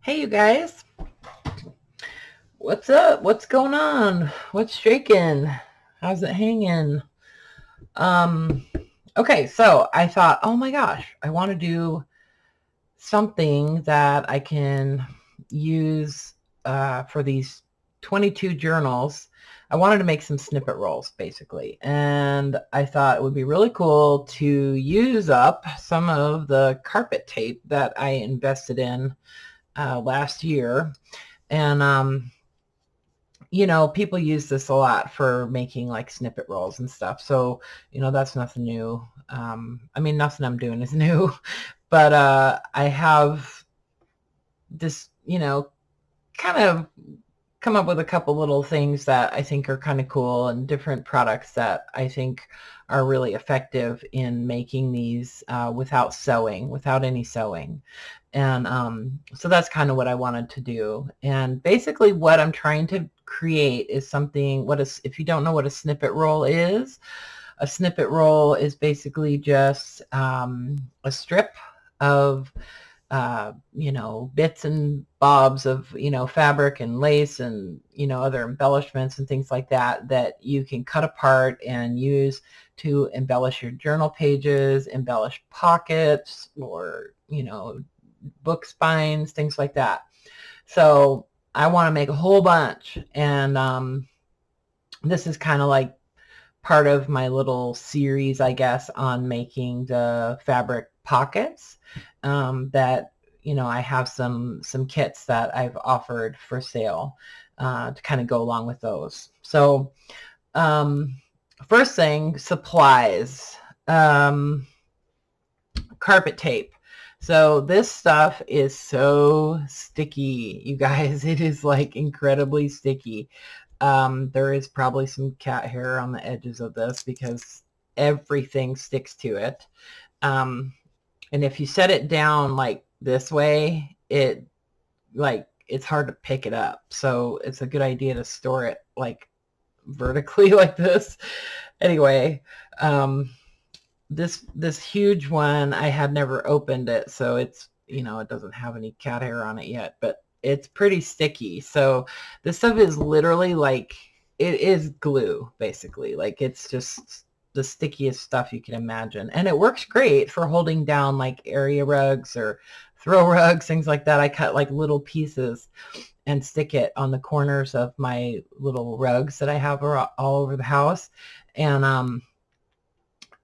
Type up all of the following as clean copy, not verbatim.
Hey, you guys. What's up? What's going on? What's shaking? How's it hanging? Um, okay, so I thought, oh my gosh, I want to do something that I can use for these 22 journals. I wanted to make some snippet rolls, basically. And I thought it would be really cool to use up some of the carpet tape that I invested in last year. And people use this a lot for making like snippet rolls and stuff. So, that's nothing new. I mean, nothing I'm doing is new, but I have this, kind of come up with a couple little things that I think are kind of cool and different products that I think are really effective in making these without any sewing. And so that's kind of what I wanted to do. And basically what I'm trying to create is something, if you don't know what a snippet roll is, a snippet roll is basically just a strip of bits and bobs of, fabric and lace and, other embellishments and things like that, that you can cut apart and use to embellish your journal pages, embellish pockets, or, book spines, things like that. So I want to make a whole bunch. And this is kind of like part of my little series, I guess, on making the fabric pockets that, I have some kits that I've offered for sale to kind of go along with those. So first thing, supplies, carpet tape. So this stuff is so sticky, you guys. It is like incredibly sticky. There is probably some cat hair on the edges of this because everything sticks to it. And if you set it down like this way, it's hard to pick it up. So it's a good idea to store it like vertically like this. Anyway, this huge one, I had never opened it, so it's, it doesn't have any cat hair on it yet, but it's pretty sticky. So this stuff is literally like, it is glue, basically. Like, it's just the stickiest stuff you can imagine. And it works great for holding down like area rugs or throw rugs, things like that. I cut like little pieces and stick it on the corners of my little rugs that I have all over the house.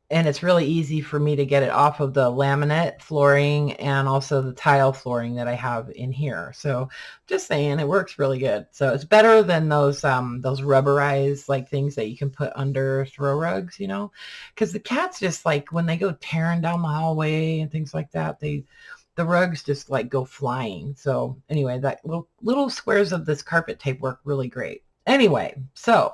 And it's really easy for me to get it off of the laminate flooring and also the tile flooring that I have in here. So just saying, it works really good. So it's better than those rubberized like things that you can put under throw rugs, because the cats just like, when they go tearing down the hallway and things like that, the rugs just like go flying. So anyway, that little squares of this carpet tape work really great. Anyway, so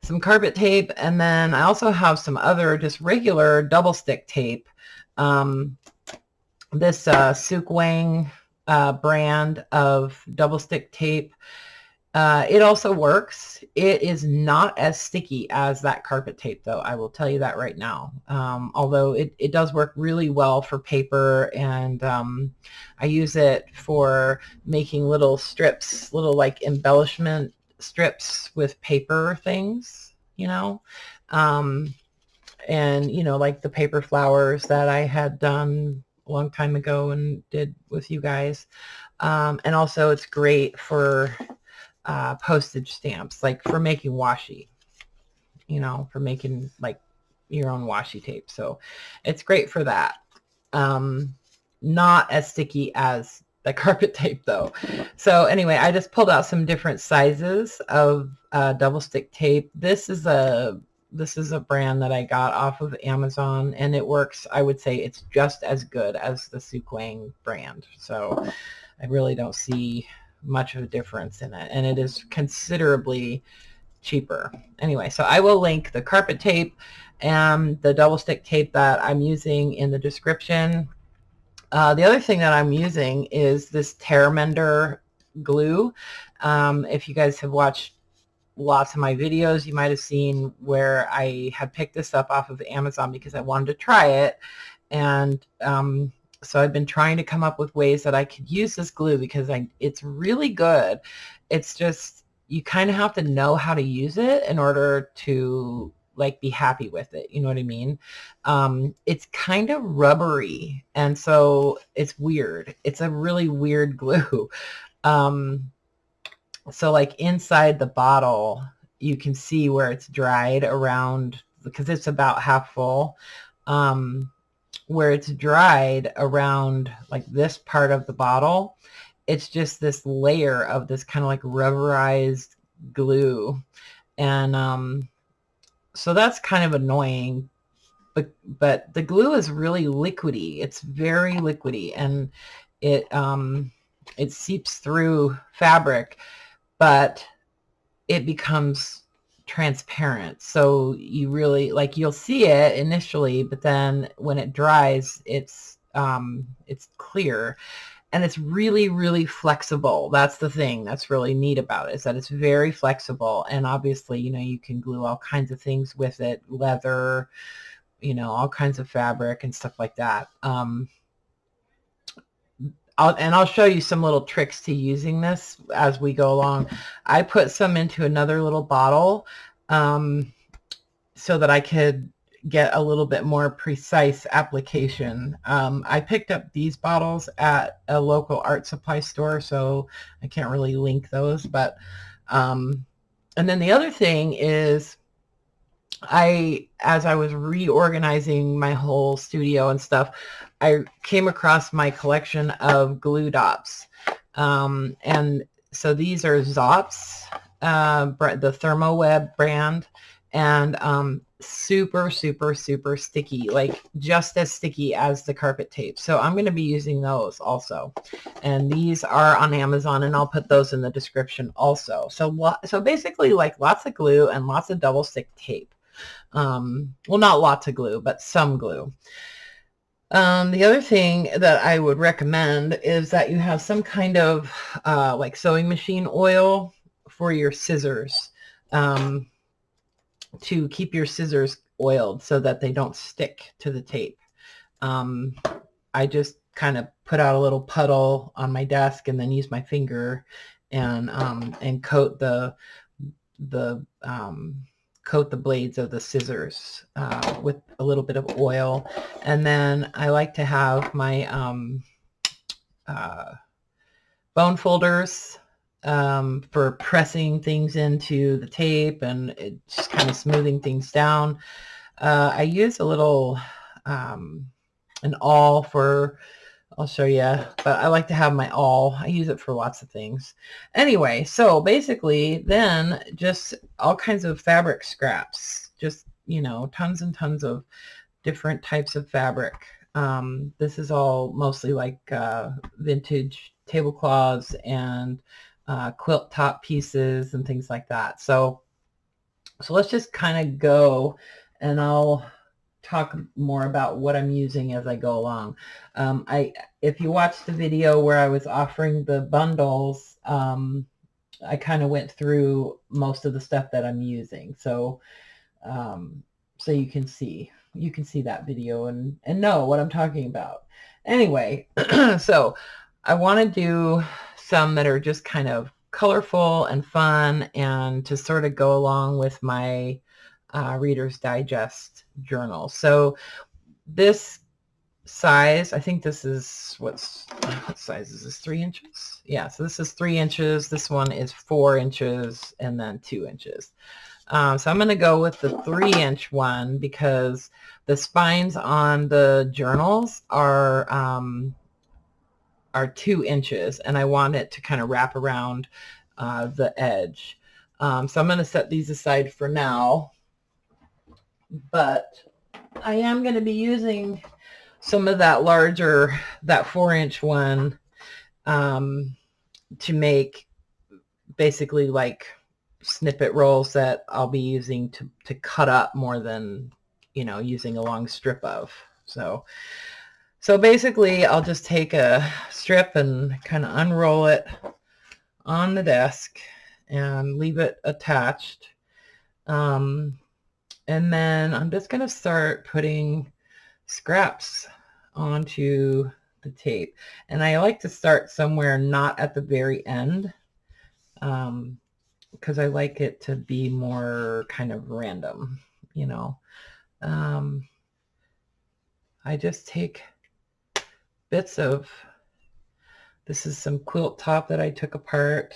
some carpet tape, and then I also have some other just regular double stick tape. This Suk Wang brand of double stick tape. It also works. It is not as sticky as that carpet tape, though. I will tell you that right now. Although it does work really well for paper, and I use it for making little strips, little like embellishment strips with paper things, and like the paper flowers that I had done a long time ago and did with you guys. And also it's great for postage stamps, like for making washi, for making like your own washi tape. So it's great for that. Not as sticky as the carpet tape, though. So anyway, I just pulled out some different sizes of double stick tape. This is a brand that I got off of Amazon, and it works. I would say it's just as good as the Suk Wang brand. So I really don't see much of a difference in it, and it is considerably cheaper. Anyway, so I will link the carpet tape and the double stick tape that I'm using in the description. The other thing that I'm using is this Mender glue. If you guys have watched lots of my videos, you might have seen where I had picked this up off of Amazon because I wanted to try it. And So I've been trying to come up with ways that I could use this glue because it's really good. It's just, you kind of have to know how to use it in order to like be happy with it. You know what I mean? It's kind of rubbery, and so it's weird. It's a really weird glue. Um, so like inside the bottle, you can see where it's dried around, because it's about half full. Where it's dried around like this part of the bottle, it's just this layer of this kind of like rubberized glue. And so that's kind of annoying, but the glue is really liquidy. It's very liquidy, and it seeps through fabric, but it becomes transparent. So you really, like, you'll see it initially, but then when it dries, it's clear, and it's really, really flexible. That's the thing that's really neat about it, is that it's very flexible. And obviously, you know, you can glue all kinds of things with it, leather, you know, all kinds of fabric and stuff like that. I'll show you some little tricks to using this as we go along. I put some into another little bottle so that I could get a little bit more precise application. I picked up these bottles at a local art supply store, so I can't really link those. But and then the other thing is, as I was reorganizing my whole studio and stuff, I came across my collection of glue dots. And so these are Zots, the ThermoWeb brand, and super, super, super sticky, like just as sticky as the carpet tape. So I'm going to be using those also. And these are on Amazon, and I'll put those in the description also. So basically, like, lots of glue and lots of double stick tape. Well, not lots of glue, but some glue. The other thing that I would recommend is that you have some kind of like sewing machine oil for your scissors, to keep your scissors oiled so that they don't stick to the tape. I just kind of put out a little puddle on my desk and then use my finger and coat the coat the blades of the scissors with a little bit of oil. And then I like to have my bone folders for pressing things into the tape and just kind of smoothing things down. I use a little an awl for, I'll show you, but I like to have my awl. I use it for lots of things. Anyway, so basically then just all kinds of fabric scraps, just, you know, tons and tons of different types of fabric. This is all mostly like vintage tablecloths and quilt top pieces and things like that. So let's just kind of go, and I'll talk more about what I'm using as I go along. If you watched the video where I was offering the bundles, I kind of went through most of the stuff that I'm using. So so you can see that video and know what I'm talking about. Anyway, so I want to do some that are just kind of colorful and fun, and to sort of go along with my Reader's Digest journal. So this size, I think this is, what size is this, 3 inches? Yeah, so this is 3 inches. This one is 4 inches, and then 2 inches. So I'm going to go with the 3-inch one because the spines on the journals are 2 inches, and I want it to kind of wrap around the edge. So I'm going to set these aside for now, but I am going to be using some of that larger, that 4-inch one, to make basically like snippet rolls that I'll be using to cut up more than, you know, using a long strip of. So basically I'll just take a strip and kind of unroll it on the desk and leave it attached. And then I'm just going to start putting scraps onto the tape. And I like to start somewhere not at the very end, because I like it to be more kind of random, you know. I just take bits of, this is some quilt top that I took apart.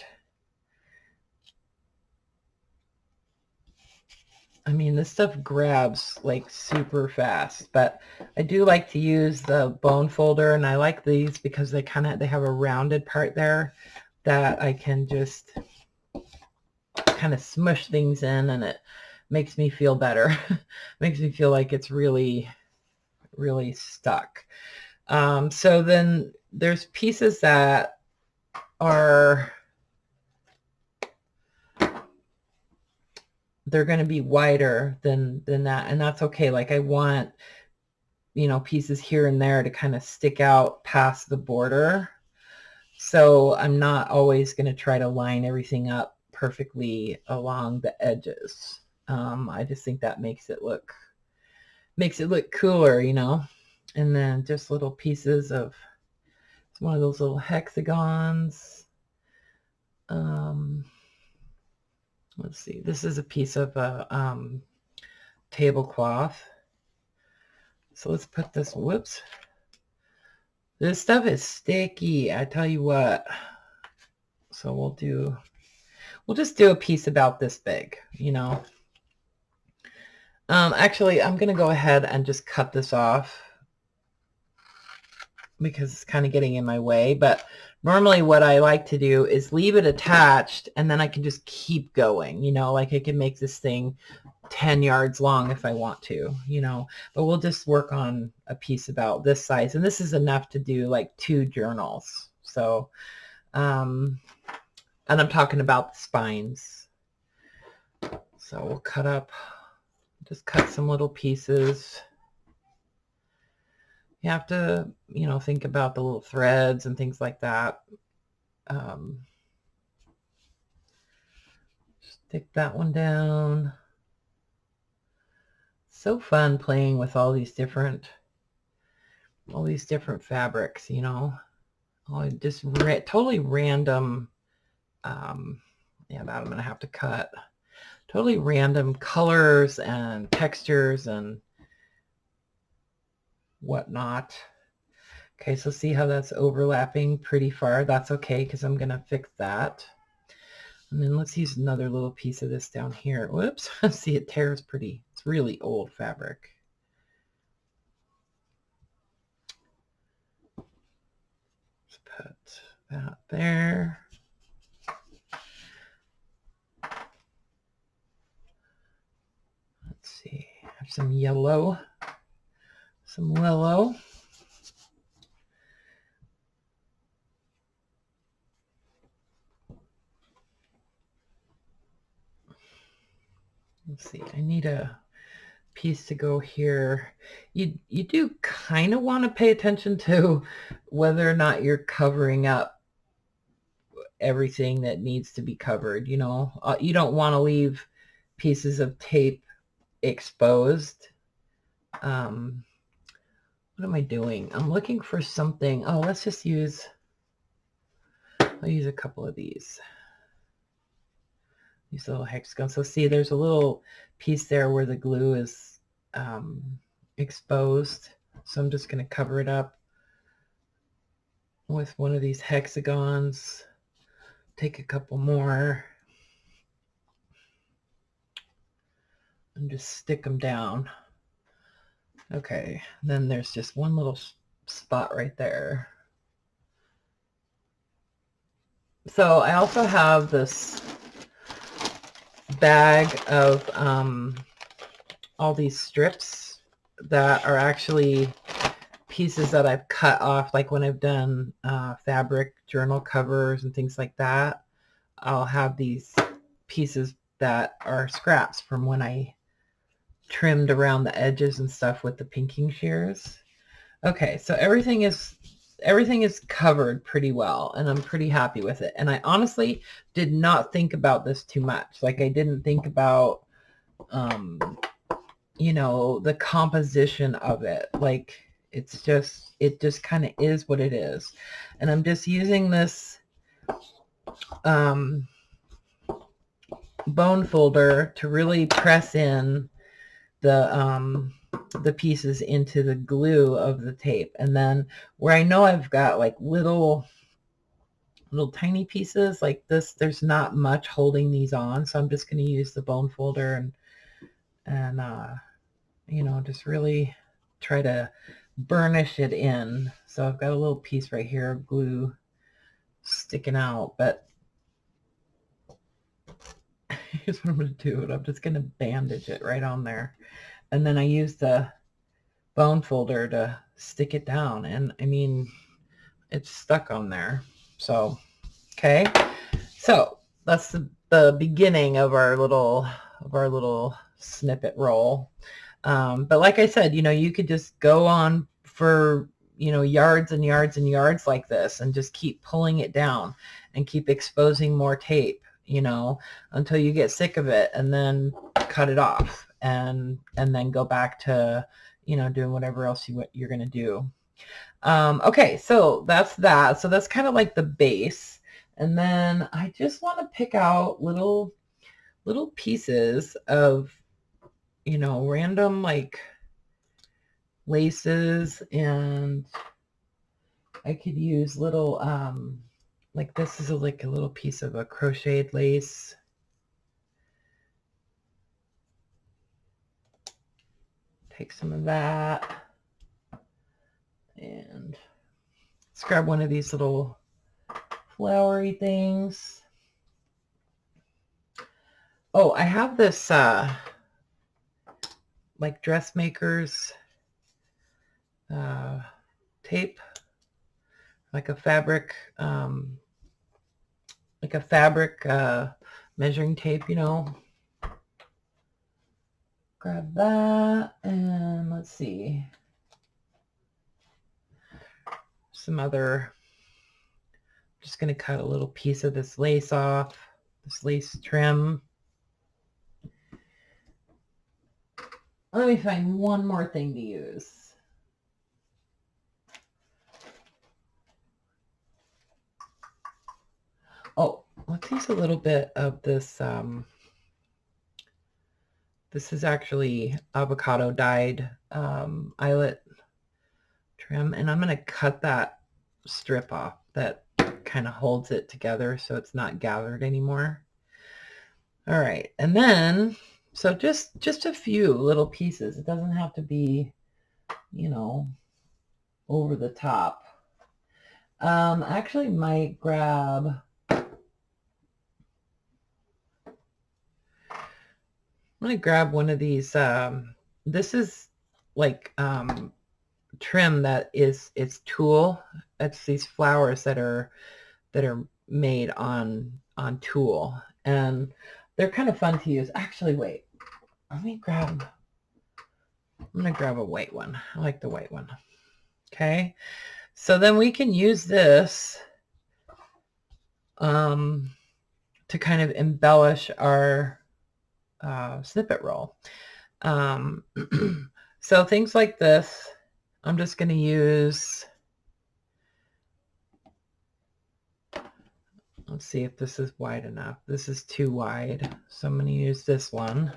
I mean, this stuff grabs like super fast, but I do like to use the bone folder, and I like these because they have a rounded part there that I can just kind of smush things in, and it makes me feel better. Makes me feel like it's really, really stuck. So then there's pieces that are, they're going to be wider than that, and that's okay. Like I want, you know, pieces here and there to kind of stick out past the border. So I'm not always going to try to line everything up perfectly along the edges. I just think that makes it look cooler, you know. And then just little pieces of, it's one of those little hexagons. Let's see, this is a piece of a tablecloth. So let's put this, whoops. This stuff is sticky, I tell you what. So we'll just do a piece about this big, you know. Actually, I'm going to go ahead and just cut this off because it's kind of getting in my way. But normally what I like to do is leave it attached, and then I can just keep going, you know, like I can make this thing 10 yards long if I want to, you know. But we'll just work on a piece about this size, and this is enough to do like 2 journals. So, and I'm talking about the spines. So we'll just cut some little pieces. You have to, you know, think about the little threads and things like that. Stick that one down. So fun playing with all these different fabrics, you know. Just totally random. Yeah, that I'm gonna have to cut. Totally random colors and textures and whatnot. Okay, so see how that's overlapping pretty far? That's okay, because I'm gonna fix that. And then let's use another little piece of this down here. Whoops, see, it tears pretty. It's really old fabric. Let's put that there. Let's see, I have some yellow, some willow. Let's see, I need a piece to go here. You do kind of want to pay attention to whether or not you're covering up everything that needs to be covered, you know. You don't want to leave pieces of tape exposed. What am I doing? I'm looking for something. Oh, let's just use, I'll use a couple of these little hexagons. So see, there's a little piece there where the glue is exposed. So I'm just going to cover it up with one of these hexagons. Take a couple more and just stick them down. Okay, then there's just one little spot right there. So I also have this bag of all these strips that are actually pieces that I've cut off, like when I've done fabric journal covers and things like that. I'll have these pieces that are scraps from when I trimmed around the edges and stuff with the pinking shears. Okay, so everything is covered pretty well, and I'm pretty happy with it. And I honestly did not think about this too much. Like I didn't think about, you know, the composition of it. Like, It's just, it just kind of is what it is. And I'm just using this bone folder to really press in the pieces into the glue of the tape. And then where I know I've got like little tiny pieces like this, there's not much holding these on. So I'm just going to use the bone folder and you know, just really try to burnish it in. So I've got a little piece right here of glue sticking out, but here's what I'm going to do. I'm just going to bandage it right on there. And then I use the bone folder to stick it down. And I mean, it's stuck on there. So, okay. So that's the beginning of our little snippet roll. But like I said, you know, you could just go on for, you know, yards and yards and yards like this and just keep pulling it down and keep exposing more tape, you know, until you get sick of it, and then cut it off and then go back to, you know, doing whatever else you're going to do. Okay, so that's that. So that's kind of like the base. And then I just want to pick out little pieces of, you know, random like laces, and I could use little like this is like a little piece of a crocheted lace. Take some of that and let's grab one of these little flowery things. Oh, I have this like dressmakers tape, like a fabric measuring tape, you know. Grab that, and let's see, some other, I'm just going to cut a little piece of this lace off, this lace trim. Let me find one more thing to use. Oh, let's use a little bit of this. This is actually avocado dyed eyelet trim, and I'm going to cut that strip off that kind of holds it together so it's not gathered anymore. All right, and then so just a few little pieces. It doesn't have to be, you know, over the top. Actually might grab, I'm going to grab one of these. This is like trim that is, it's tulle. It's these flowers that are made on tulle, and they're kind of fun to use. Actually, wait, I'm going to grab a white one. I like the white one. Okay, so then we can use this to kind of embellish our snippet roll. So things like this, I'm just going to use, let's see if this is wide enough. This is too wide, so I'm going to use this one.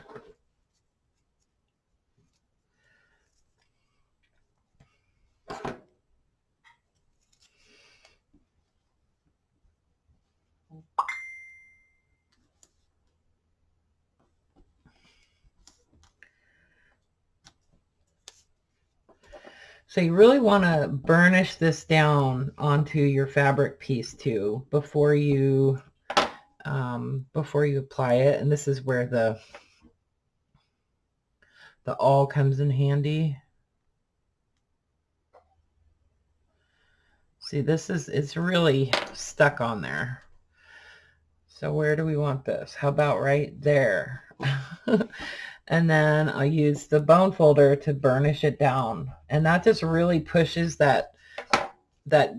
So you really want to burnish this down onto your fabric piece too before you apply it. And this is where the awl comes in handy. See, this is, it's really stuck on there. So where do we want this? How about right there? And then I'll use the bone folder to burnish it down. And that just really pushes that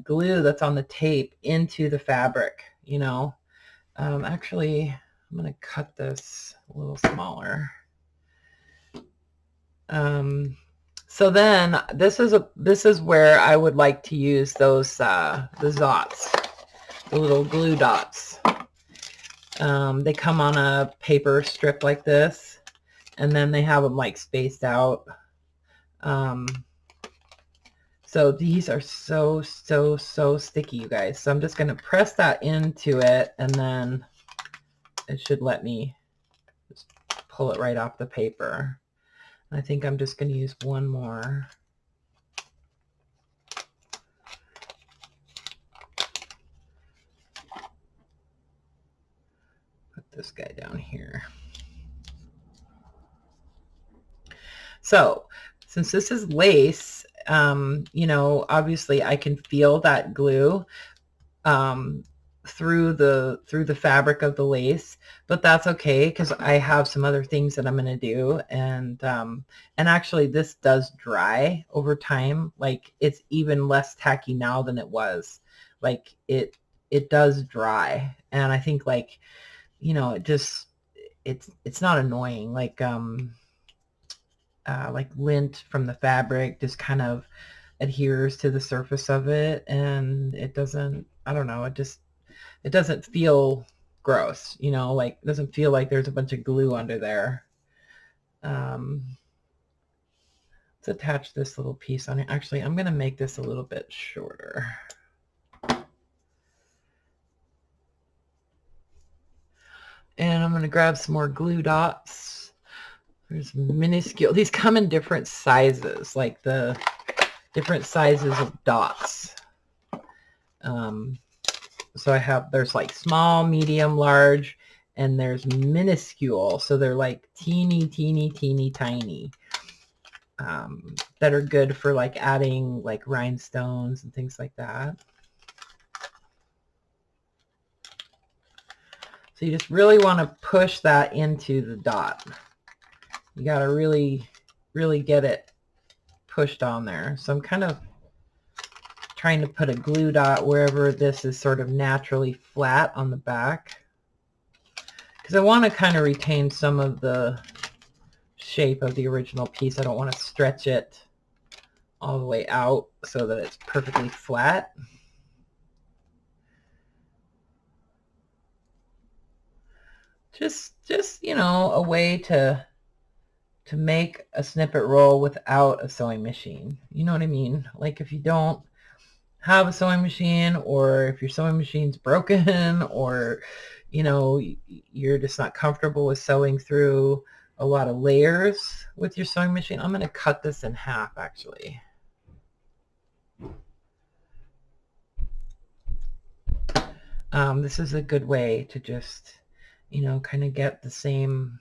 glue that's on the tape into the fabric, you know. Actually, I'm going to cut this a little smaller. So then this is where I would like to use those the Zots, the little glue dots. They come on a paper strip like this, and then they have them like spaced out. So these are so sticky, you guys. So I'm just going to press that into it, and then it should let me just pull it right off the paper. I think I'm just going to use one more. Put this guy down here. So since this is lace, you know, obviously I can feel that glue through the fabric of the lace, but that's okay because I have some other things that I'm going to do, and actually this does dry over time. Like, it's even less tacky now than it was. Like, it does dry, and I think, like, you know, it's not annoying like lint from the fabric just kind of adheres to the surface of it, and it doesn't, I don't know, it doesn't feel gross, you know, like it doesn't feel like there's a bunch of glue under there. Let's attach this little piece on it. Actually, I'm going to make this a little bit shorter. And I'm going to grab some more glue dots. There's minuscule. These come in different sizes, like the different sizes of dots. So I have, there's like small, medium, large, and there's minuscule. So they're like teeny tiny, that are good for like adding like rhinestones and things like that. So you just really want to push that into the dot. You got to really get it pushed on there. So I'm kind of trying to put a glue dot wherever this is sort of naturally flat on the back, because I want to kind of retain some of the shape of the original piece. I don't want to stretch it all the way out so that it's perfectly flat. Just you know, a way to make a snippet roll without a sewing machine. You know what I mean? Like, if you don't have a sewing machine, or if your sewing machine's broken, or you know, you're just not comfortable with sewing through a lot of layers with your sewing machine. I'm going to cut this in half, actually. This is a good way to just, you know, kind of get the same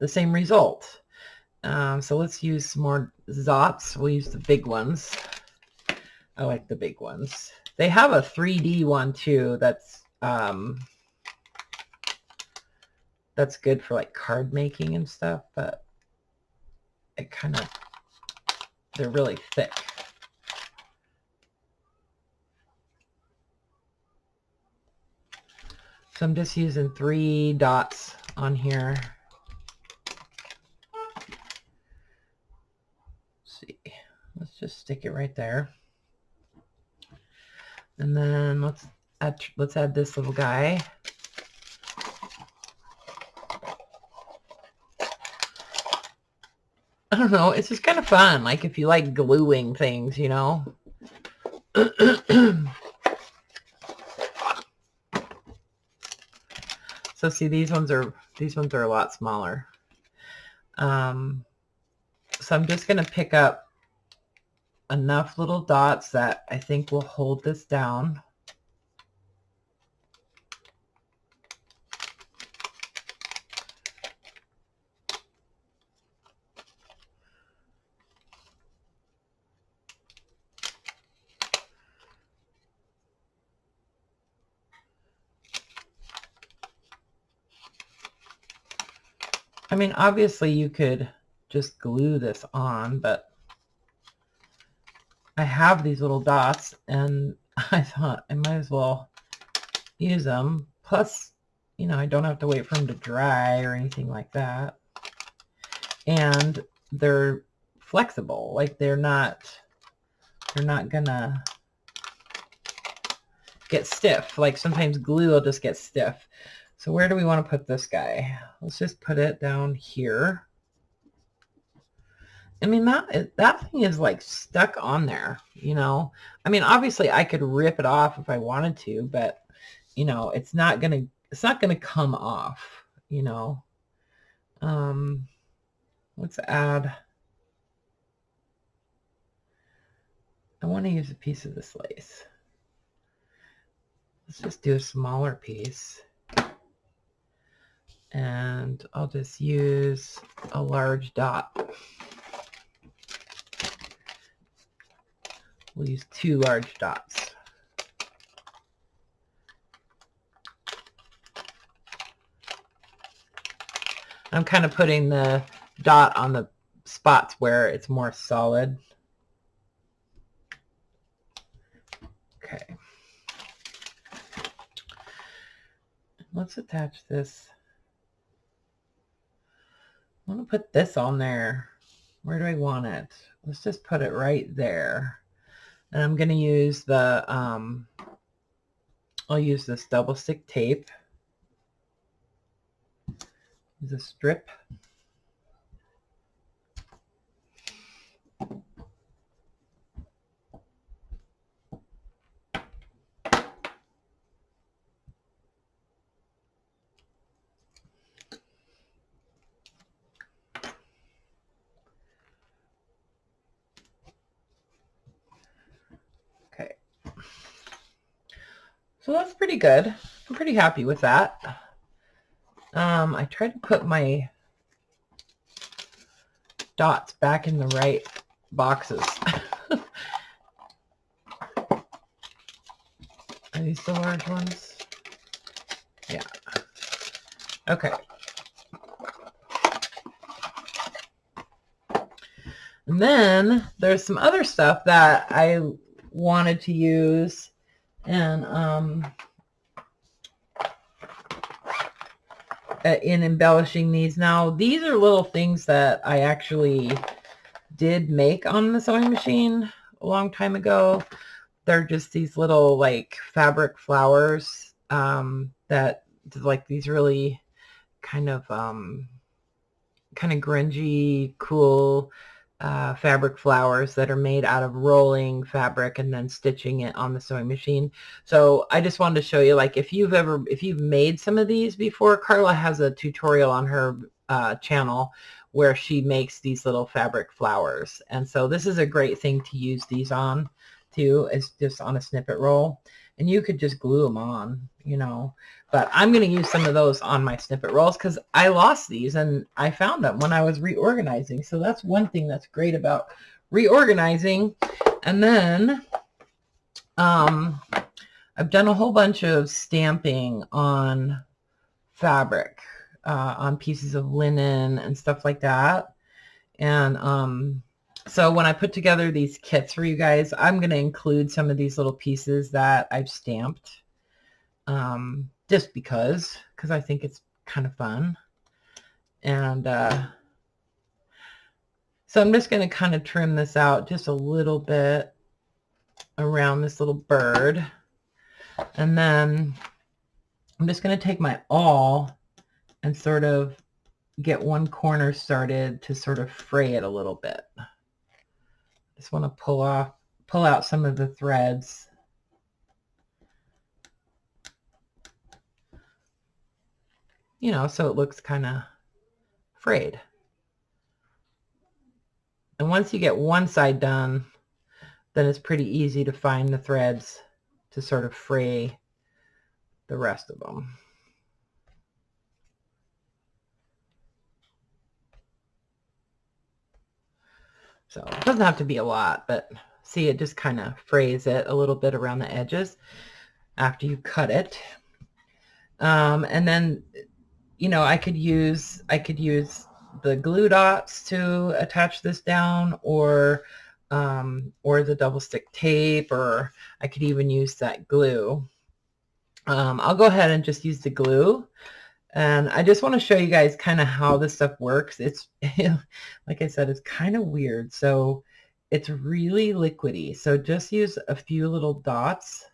result. So let's use some more Zots. We'll use the big ones. I like the big ones. They have a 3D one too. That's good for like card making and stuff, but it kind of, they're really thick. So I'm just using 3 dots on here. Let's see. Let's just stick it right there. And then let's add this little guy. I don't know, it's just kind of fun, like if you like gluing things, you know. So see, these ones are a lot smaller. So I'm just going to pick up enough little dots that I think will hold this down. I mean, obviously you could just glue this on, but I have these little dots and I thought I might as well use them. Plus, you know, I don't have to wait for them to dry or anything like that. And they're flexible. Like they're not gonna get stiff. Like sometimes glue will just get stiff. So where do we want to put this guy? Let's just put it down here. I mean, that thing is like stuck on there, you know. I mean, obviously I could rip it off if I wanted to, but you know, it's not gonna come off, you know. Let's add, I want to use a piece of this lace. Let's just do a smaller piece. And I'll just use a large dot. We'll use 2 large dots. I'm kind of putting the dot on the spots where it's more solid. Okay. Let's attach this. I want to put this on there. Where do I want it? Let's just put it right there. And I'm going to use the, I'll use this double stick tape. Use a strip. Okay. So that's pretty good. I'm pretty happy with that. I tried to put my dots back in the right boxes. Are these the large ones? Yeah. Okay. And then there's some other stuff that I wanted to use, and in embellishing these. Now, these are little things that I actually did make on the sewing machine a long time ago. They're just these little like fabric flowers that like these really kind of grungy, cool fabric flowers that are made out of rolling fabric and then stitching it on the sewing machine. So I just wanted to show you, like, if you've made some of these before, Karla has a tutorial on her channel where she makes these little fabric flowers. And so this is a great thing to use these on too, is just on a snippet roll. And you could just glue them on, you know. But I'm going to use some of those on my snippet rolls because I lost these and I found them when I was reorganizing. So that's one thing that's great about reorganizing. And then I've done a whole bunch of stamping on fabric, on pieces of linen and stuff like that. And so when I put together these kits for you guys, I'm going to include some of these little pieces that I've stamped. Just because I think it's kind of fun. And so I'm just going to kind of trim this out just a little bit around this little bird. And then I'm just going to take my awl and sort of get one corner started to sort of fray it a little bit. Just want to pull out some of the threads. You know, so it looks kind of frayed. And once you get one side done, then it's pretty easy to find the threads to sort of fray the rest of them. So it doesn't have to be a lot, but see, it just kind of frays it a little bit around the edges after you cut it. And then, you know, I could use the glue dots to attach this down, or the double stick tape, or I could even use that glue. I'll go ahead and just use the glue And I just want to show you guys kind of how this stuff works. It's, like I said, it's kind of weird. So it's really liquidy. So just use a few little dots.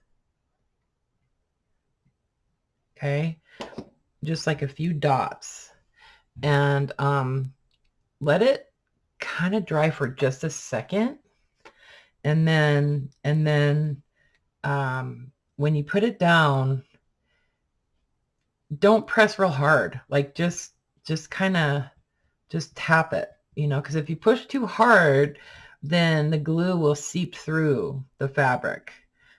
Okay. Just like a few dots. And let it kind of dry for just a second. And then when you put it down, don't press real hard. Like just kind of just tap it, you know, because if you push too hard, then the glue will seep through the fabric.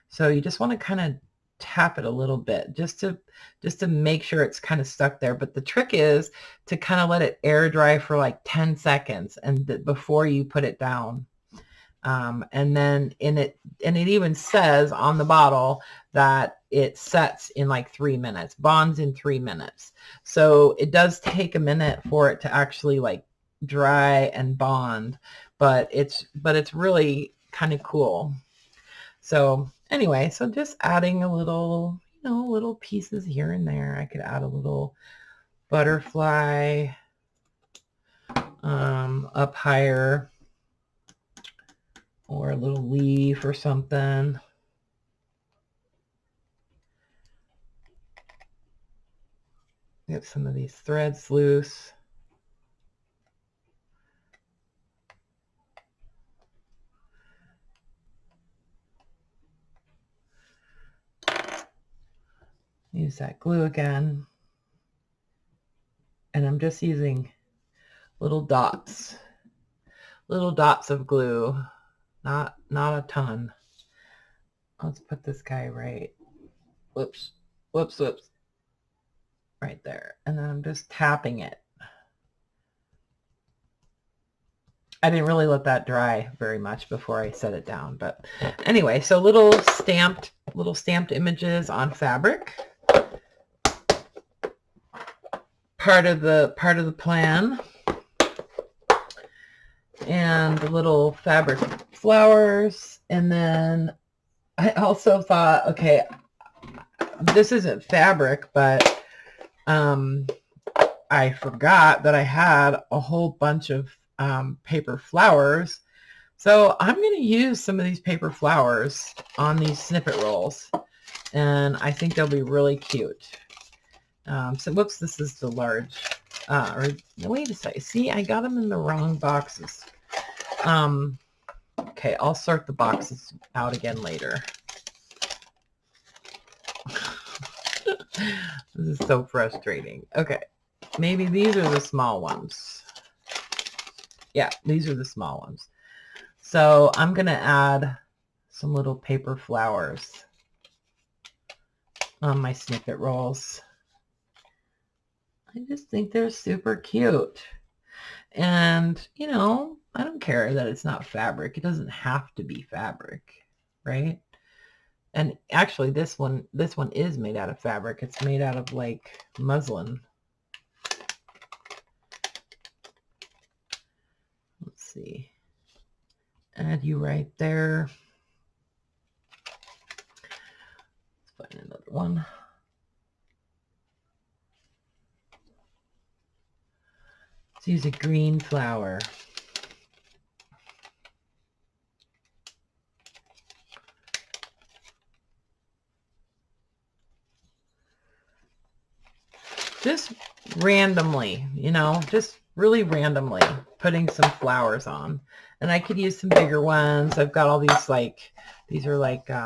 So you just want to kind of tap it a little bit just to make sure it's kind of stuck there. But the trick is to kind of let it air dry for like 10 seconds and before you put it down. And then it even says on the bottle that it sets in like 3 minutes, bonds in 3 minutes. So it does take a minute for it to actually like dry and bond, but it's really kind of cool. So anyway, so just adding a little, you know, little pieces here and there. I could add a little butterfly up higher, or a little leaf or something. Get some of these threads loose. Use that glue again. And I'm just using little dots of glue, not a ton. Let's put this guy right. Whoops. Right there. And then I'm just tapping it. I didn't really let that dry very much before I set it down, but anyway, so little stamped images on fabric. Part of the plan. And the little fabric flowers. And then I also thought, okay, this isn't fabric, but I forgot that I had a whole bunch of paper flowers. So I'm going to use some of these paper flowers on these snippet rolls. And I think they'll be really cute. So whoops, this is the large. Or wait a second. See, I got them in the wrong boxes. Okay, I'll sort the boxes out again later. This is so frustrating. Okay, maybe these are the small ones. Yeah, these are the small ones. So I'm going to add some little paper flowers on my snippet rolls. I just think they're super cute. And, you know, I don't care that it's not fabric. It doesn't have to be fabric, right? And actually this one is made out of fabric. It's made out of like muslin. Let's see. Add you right there. Let's find another one. Let's use a green flower. Just randomly, you know, just really randomly putting some flowers on. And I could use some bigger ones. I've got all these like, these are like, what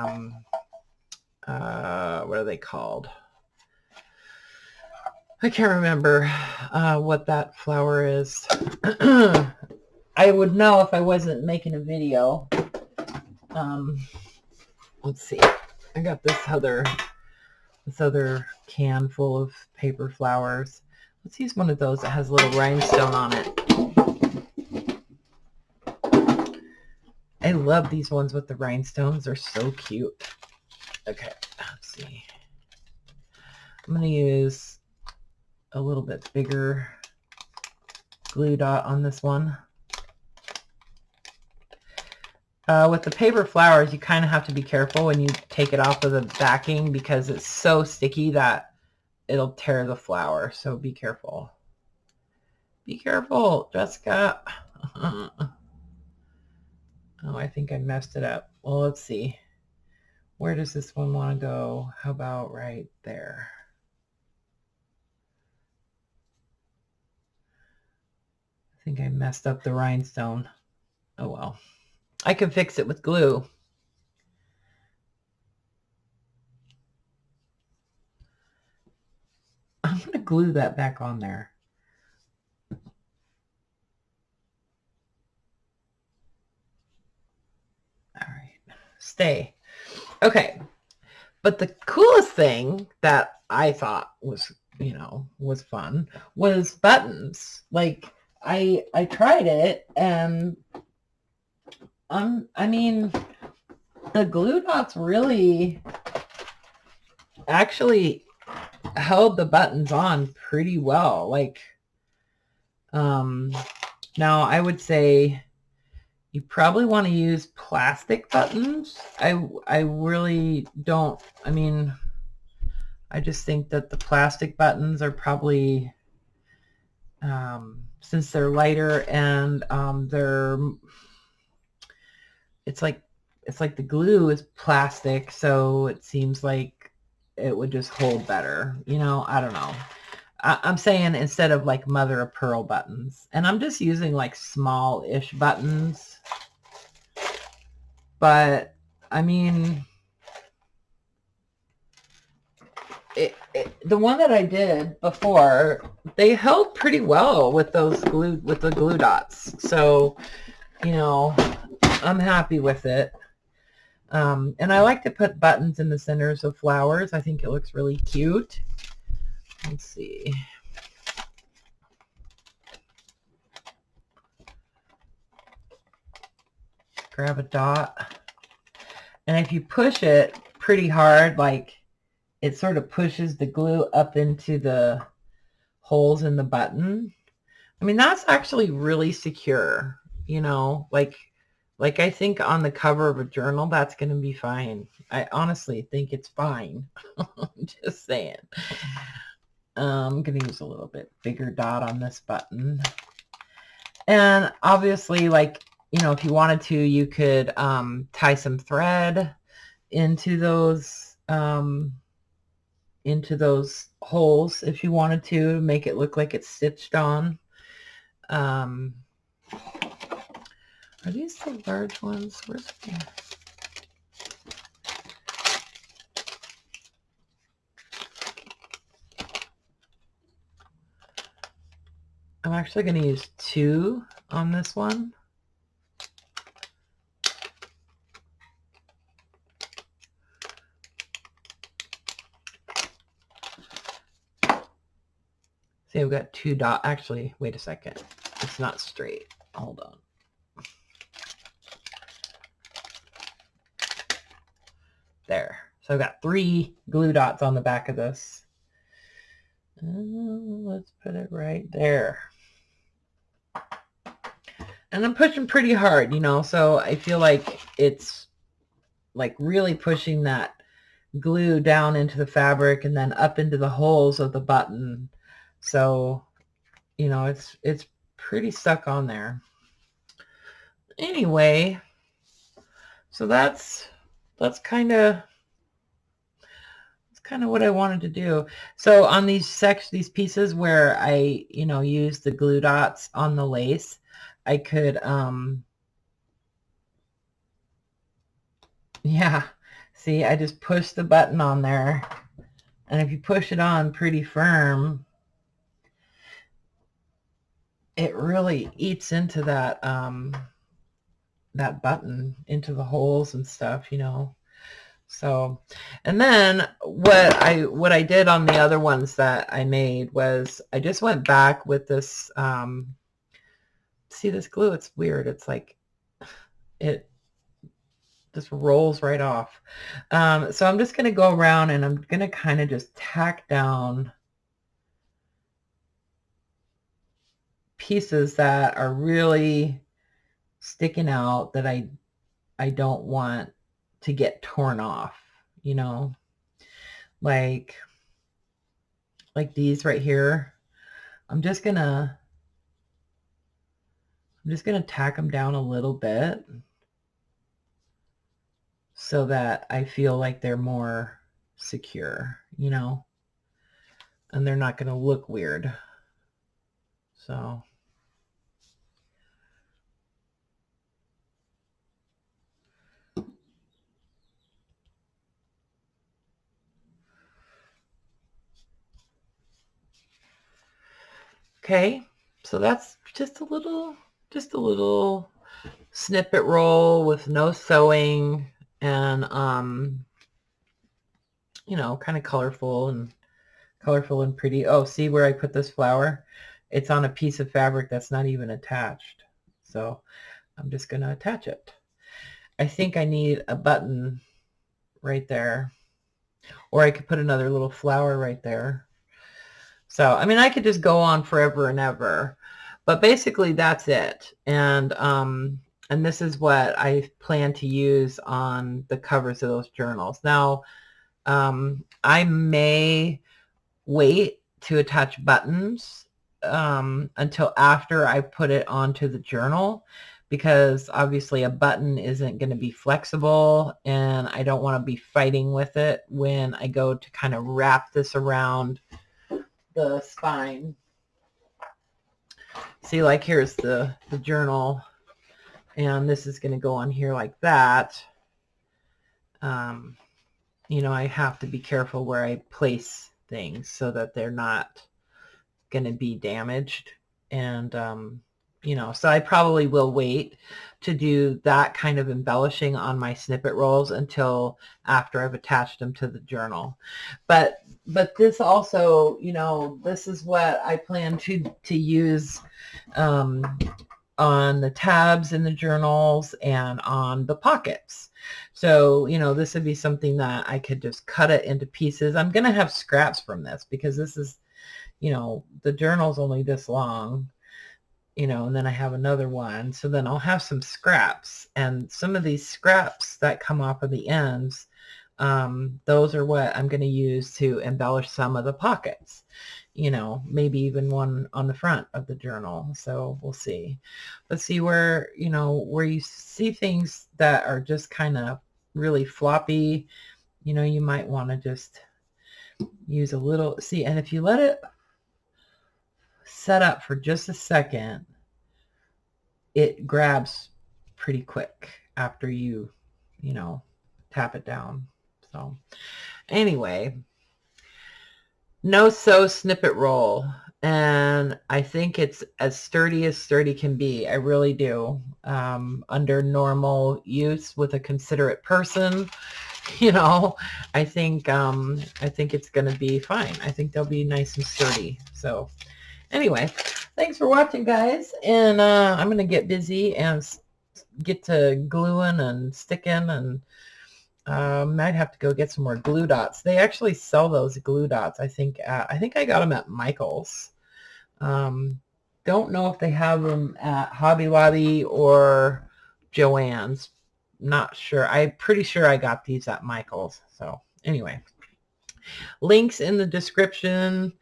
are they called? I can't remember what that flower is. I would know if I wasn't making a video. Let's see. I got this other can full of paper flowers. Let's use one of those that has a little rhinestone on it. I love these ones with the rhinestones. They're so cute. Okay, let's see. I'm going to use a little bit bigger glue dot on this one. With the paper flowers, you kind of have to be careful when you take it off of the backing because it's so sticky that it'll tear the flower. So be careful. Be careful, Jessica. Oh, I think I messed it up. Well, let's see. Where does this one want to go? How about right there? I think I messed up the rhinestone. Oh well. I can fix it with glue. I'm going to glue that back on there. All right. Stay. Okay. But the coolest thing that I thought was, was fun was buttons. Like I tried it and I mean, the glue dots really actually held the buttons on pretty well. Like, now I would say you probably want to use plastic buttons. I really don't, I mean, I just think that the plastic buttons are probably, since they're lighter and it's like the glue is plastic, so it seems like it would just hold better. I don't know. I'm saying instead of like mother of pearl buttons, and I'm just using like small-ish buttons. But I mean, the one that I did before, they held pretty well with the glue dots. So, I'm happy with it. And I like to put buttons in the centers of flowers. I think it looks really cute. Let's see. Grab a dot. And if you push it pretty hard, like it sort of pushes the glue up into the holes in the button. I mean, that's actually really secure, like I think on the cover of a journal, that's going to be fine. I honestly think it's fine. I'm just saying. I'm going to use a little bit bigger dot on this button. And obviously, like, if you wanted to, you could tie some thread into those holes if you wanted to make it look like it's stitched on. Are these the large ones? Where's the... I'm actually going to use 2 on this one. See, I've got 2 dots. Actually, wait a second. It's not straight. Hold on. There. So I've got 3 glue dots on the back of this. Let's put it right there. And I'm pushing pretty hard, so I feel like it's like really pushing that glue down into the fabric and then up into the holes of the button. So, it's pretty stuck on there. Anyway, so that's kind of what I wanted to do. So on these pieces where I, use the glue dots on the lace, I could, yeah, see, I just push the button on there. And if you push it on pretty firm, it really eats into that, that button, into the holes and stuff, So, and then what I did on the other ones that I made was I just went back with this, see this glue, it's weird. It's like, it just rolls right off. So I'm just going to go around and I'm going to kind of just tack down pieces that are really sticking out that I don't want to get torn off, like like these right here. I'm just gonna tack them down a little bit so that I feel like they're more secure, you know, and they're not gonna look weird. So okay, so that's just a little snippet roll with no sewing, and you know, kind of colorful and pretty. Oh, see where I put this flower? It's on a piece of fabric that's not even attached. So I'm just going to attach it. I think I need a button right there, or I could put another little flower right there. So, I mean, I could just go on forever and ever, but basically that's it. And this is what I plan to use on the covers of those journals. Now, I may wait to attach buttons until after I put it onto the journal, because obviously a button isn't going to be flexible, and I don't want to be fighting with it when I go to kind of wrap this around the spine. See, like here's the journal, and this is going to go on here like that. You know, I have to be careful where I place things so that they're not going to be damaged. And, you know, so I probably will wait to do that kind of embellishing on my snippet rolls until after I've attached them to the journal. But this also, you know, this is what I plan to use on the tabs in the journals and on the pockets. So, you know, this would be something that I could just cut it into pieces. I'm going to have scraps from this because this is, you know, the journal's only this long, you know, and then I have another one. So then I'll have some scraps, and some of these scraps that come off of the ends, those are what I'm going to use to embellish some of the pockets, you know, maybe even one on the front of the journal. So we'll see. But see where, you know, where you see things that are just kind of really floppy, you know, you might want to just use a little, see, and if you let it set up for just a second, it grabs pretty quick after you know, tap it down. So anyway, no sew snippet roll, and I think it's as sturdy can be. I really do. Under normal use with a considerate person, you know, I think it's going to be fine. I think they'll be nice and sturdy. So anyway, thanks for watching, guys, and I'm going to get busy and get to gluing and sticking, and might have to go get some more glue dots. They actually sell those glue dots, I think I got them at Michael's. Don't know if they have them at Hobby Lobby or Joann's. Not sure. I'm pretty sure I got these at Michael's. So anyway, links in the description.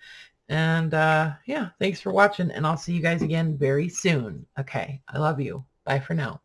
And yeah, thanks for watching, and I'll see you guys again very soon. Okay, I love you. Bye for now.